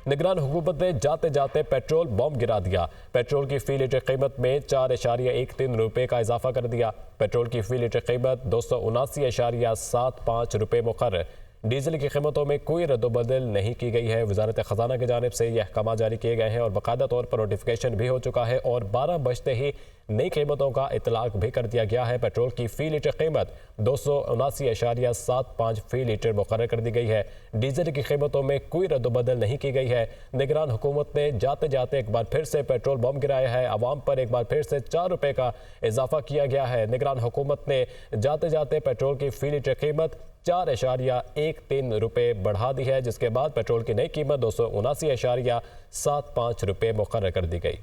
نگران حکومت نے جاتے جاتے پیٹرول بم گرا دیا۔ پیٹرول کی فی لیٹر قیمت میں 4.13 روپے کا اضافہ کر دیا۔ پیٹرول کی فی لیٹر قیمت 279.75 روپے مقرر۔ ڈیزل کی قیمتوں میں کوئی رد و بدل نہیں کی گئی ہے۔ وزارت خزانہ کی جانب سے یہ احکامات جاری کیے گئے ہیں اور باقاعدہ طور پر نوٹیفیکیشن بھی ہو چکا ہے اور 12 بجتے ہی نئی قیمتوں کا اطلاق بھی کر دیا گیا ہے۔ پیٹرول کی فی لیٹر قیمت 279.75 فی لیٹر مقرر کر دی گئی ہے۔ ڈیزل کی قیمتوں میں کوئی رد و بدل نہیں کی گئی ہے۔ نگران حکومت نے جاتے جاتے ایک بار پھر سے پیٹرول بم گرایا ہے۔ عوام پر ایک بار پھر سے 4 روپے کا اضافہ کیا گیا ہے۔ نگران حکومت نے جاتے جاتے پیٹرول کی فی لیٹر قیمت 4.13 روپے بڑھا دی ہے، جس کے بعد پیٹرول کی نئی قیمت 279.75 روپے مقرر کر دی گئی۔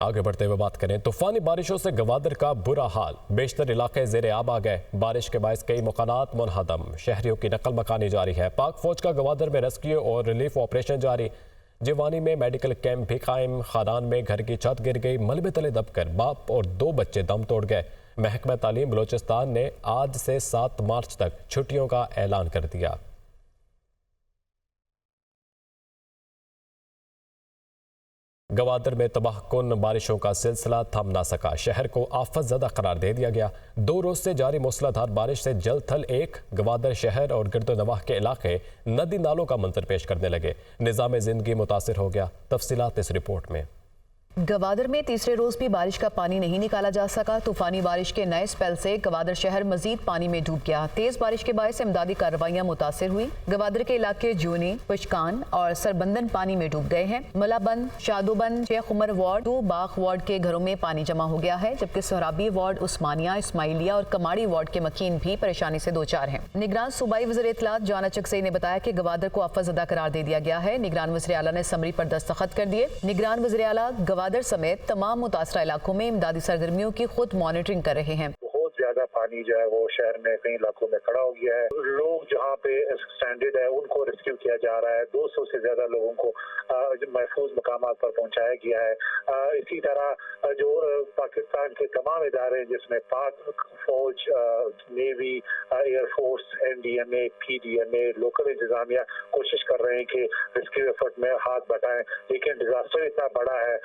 آگے بڑھتے ہوئے بات کریں، طوفانی بارشوں سے گوادر کا برا حال، بیشتر علاقے زیر آب آ گئے۔ بارش کے باعث کئی مکانات منہدم، شہریوں کی نقل مکانی جاری ہے۔ پاک فوج کا گوادر میں ریسکیو اور ریلیف آپریشن جاری۔ جیوانی میں میڈیکل کیمپ بھی قائم۔ خانان میں گھر کی چھت گر گئی، ملبے تلے دب کر باپ اور 2 بچے دم توڑ گئے۔ محکمہ تعلیم بلوچستان نے آج سے 7 مارچ تک چھٹیوں کا اعلان کر دیا۔ گوادر میں تباہ کن بارشوں کا سلسلہ تھم نہ سکا، شہر کو آفت زدہ قرار دے دیا گیا۔ 2 روز سے جاری موسلا دھار بارش سے جل تھل گوادر شہر اور گرد و نواح کے علاقے ندی نالوں کا منظر پیش کرنے لگے۔ نظام زندگی متاثر ہو گیا۔ تفصیلات اس رپورٹ میں۔ گوادر میں تیسرے روز بھی بارش کا پانی نہیں نکالا جا سکا۔ طوفانی بارش کے نئے سپیل سے گوادر شہر مزید پانی میں ڈوب گیا۔ تیز بارش کے باعث امدادی کارروائیاں متاثر ہوئی۔ گوادر کے علاقے جونی، پشکان اور سربندن پانی میں ڈوب گئے ہیں۔ ملا بند، شادو بند، شیخ عمر وارڈ، 2 باغ وارڈ کے گھروں میں پانی جمع ہو گیا ہے، جبکہ سہرابی وارڈ، عثمانیہ، اسماعیلیہ اور کماڑی وارڈ کے مکین بھی پریشانی سے دوچار ہیں۔ نگران صوبائی وزیر اطلاعات جانا چکسئی نے بتایا کہ گوادر کو آفت زدہ قرار دے دیا گیا ہے۔ نگران وزیر اعلیٰ نے سمری پر دستخط کر دیے۔ نگران وزیر اعلیٰ گوادر سمیت تمام متاثرہ علاقوں میں امدادی سرگرمیوں کی خود مانیٹرنگ کر رہے ہیں۔ بہت زیادہ پانی جو ہے وہ شہر میں کئی علاقوں میں کھڑا ہو گیا ہے۔ لوگ جہاں پہ سٹینڈرڈ ہے ان کو ریسکیو کیا جا رہا ہے۔ 200 سے زیادہ لوگوں کو محفوظ مقامات پر پہنچایا گیا ہے۔ اسی طرح جو پاکستان کے تمام ادارے جس میں پاک فوج، navy, air force, NDMA، PDMA، local انتظامیہ کوشش کر رہے ہیں کہ ریسکیو ایفرٹ میں ہاتھ بٹائیں، لیکن ڈیزاسٹر اتنا بڑا ہے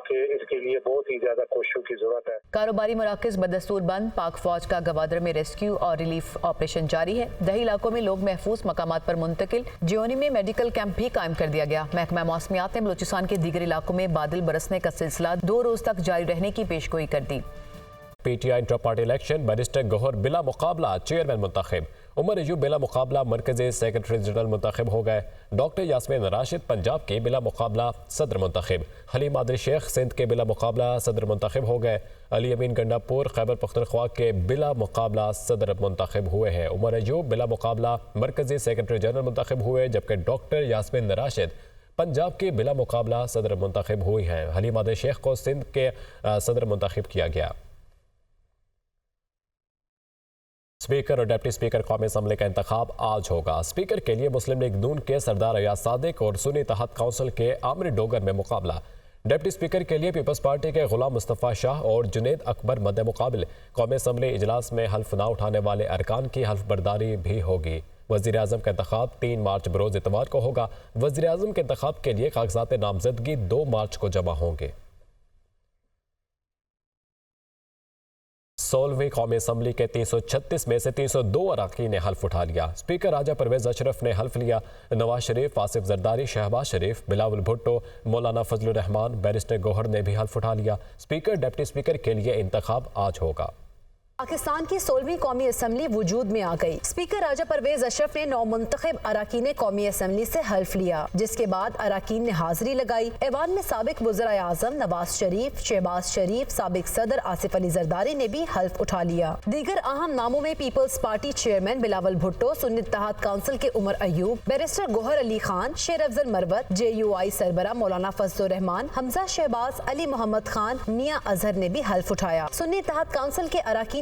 کہ اس کے لیے بہت ہی زیادہ کوششوں کی ضرورت ہے۔ کاروباری مراکز بدستور بند۔ پاک فوج کا گوادر میں ریسکیو اور ریلیف آپریشن جاری ہے۔ دیہی علاقوں میں لوگ محفوظ مقامات پر منتقل۔ جیونی میں میڈیکل کیمپ بھی قائم کر دیا گیا۔ محکمہ موسمیات نے بلوچستان کے دیگر علاقوں میں بادل برسنے کا سلسلہ 2 روز تک جاری رہنے کی پیشگوئی کر دی۔ PTI inter party election, barrister Gohar بلا مقابلہ چیئرمین منتخب۔ عمر ایوب بلا مقابلہ مرکزی سیکرٹری جنرل منتخب ہو گئے۔ ڈاکٹر یاسمین راشد پنجاب کے بلا مقابلہ صدر منتخب۔ حلیم عادل شیخ سندھ کے بلا مقابلہ صدر منتخب ہو گئے۔ علی امین گنڈا پور خیبر پختونخوا کے بلا مقابلہ صدر منتخب ہوئے ہیں۔ عمر ایوب بلا مقابلہ مرکزی سیکرٹری جنرل منتخب ہوئے، جبکہ ڈاکٹر یاسمین راشد پنجاب کے بلا مقابلہ صدر منتخب ہوئی ہیں۔ حلیم عادل شیخ کو سندھ کے صدر منتخب کیا گیا۔ اسپیکر اور ڈپٹی اسپیکر قومی اسمبلی کا انتخاب آج ہوگا۔ اسپیکر کے لیے مسلم لیگ نون کے سردار ایاز صادق اور سنی اتحاد کونسل کے عامر ڈوگر میں مقابلہ۔ ڈپٹی اسپیکر کے لیے پیپلز پارٹی کے غلام مصطفیٰ شاہ اور جنید اکبر مد مقابل۔ قومی اسمبلی اجلاس میں حلف نہ اٹھانے والے ارکان کی حلف برداری بھی ہوگی۔ وزیر اعظم کا انتخاب 3 مارچ بروز اتوار کو ہوگا۔ وزیر اعظم کے انتخاب کے لیے کاغذات نامزدگی 2 مارچ کو جمع ہوں گے۔ 16ویں قومی اسمبلی کے 336 میں سے 302 اراکین نے حلف اٹھا لیا۔ اسپیکر راجہ پرویز اشرف نے حلف لیا۔ نواز شریف، آصف زرداری، شہباز شریف، بلاول بھٹو، مولانا فضل الرحمان، بیرسٹر گوہر نے بھی حلف اٹھا لیا۔ اسپیکر ڈپٹی اسپیکر کے لیے انتخاب آج ہوگا۔ پاکستان کی 16ویں قومی اسمبلی وجود میں آ گئی۔ اسپیکر راجہ پرویز اشرف نے 9 منتخب اراکین قومی اسمبلی سے حلف لیا، جس کے بعد اراکین نے حاضری لگائی۔ ایوان میں سابق وزرائے اعظم نواز شریف، شہباز شریف، سابق صدر آصف علی زرداری نے بھی حلف اٹھا لیا۔ دیگر اہم ناموں میں peoples party chairman Bilawal Bhutto, Sunni Ittehad council کے عمر ایوب، بیرسٹر گوہر علی خان، شیر افضل مروت، JUI سربراہ مولانا فضل الرحمان، حمزہ شہباز، علی محمد خان، میاں اظہر نے بھی حلف اٹھایا۔ سنی اتحاد کونسل کے اراکین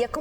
1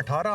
$18